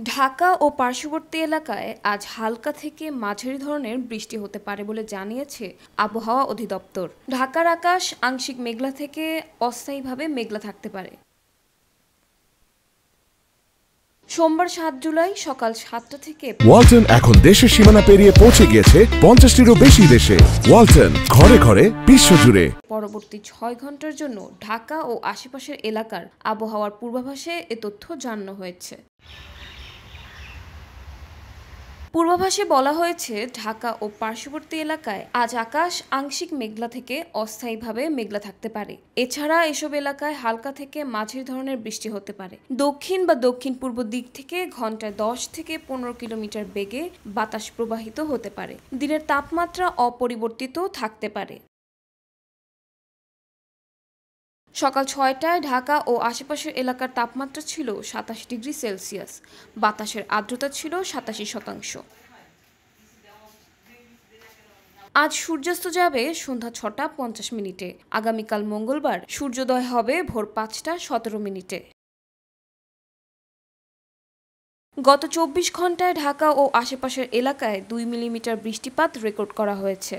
ঢাকা ও পার্শ্ববর্তী এলাকায় আজ হালকা থেকে মাঝারি ধরনের বৃষ্টি হতে পারে বলে জানিয়েছে আবহাওয়া অধিদপ্তর। ঢাকার আকাশ আংশিক মেঘলা থেকে অস্থায়ীভাবে মেঘলা থাকতে পারে। সোমবার ৭ জুলাই সকাল ৭টা থেকে ওয়ালটন এখন দেশের সীমানা পেরিয়ে পৌঁছে গিয়েছে ৫০টিরও বেশি দেশে। ওয়ালটন, ঘরে ঘরে, বিশ্বজুড়ে। পরবর্তী ৬ ঘন্টার জন্য ঢাকা ও আশেপাশের এলাকার আবহাওয়ার পূর্বাভাসে এ তথ্য জানানো হয়েছে। পূর্বাভাসে বলা হয়েছে, ঢাকা ও পার্শ্ববর্তী এলাকায় আজ আকাশ আংশিক মেঘলা থেকে অস্থায়ীভাবে মেঘলা থাকতে পারে। এছাড়া এসব এলাকায় হালকা থেকে মাঝারি ধরনের বৃষ্টি হতে পারে। দক্ষিণ বা দক্ষিণ পূর্ব দিক থেকে ঘন্টায় ১০ থেকে ১৫ কিলোমিটার বেগে বাতাস প্রবাহিত হতে পারে। দিনের তাপমাত্রা অপরিবর্তিত থাকতে পারে। সকাল ৬টায় ঢাকা ও আশেপাশের এলাকার তাপমাত্রা ছিল ২৭ ডিগ্রি সেলসিয়াস। বাতাসের আর্দ্রতা ছিল ৮৭%। আজ সূর্যাস্ত যাবে সন্ধ্যা ৬টা ৫০ মিনিটে। আগামীকাল মঙ্গলবার সূর্যোদয় হবে ভোর ৫টা ১৭ মিনিটে। গত ২৪ ঘন্টায় ঢাকা ও আশেপাশের এলাকায় ২ মিলিমিটার বৃষ্টিপাত রেকর্ড করা হয়েছে।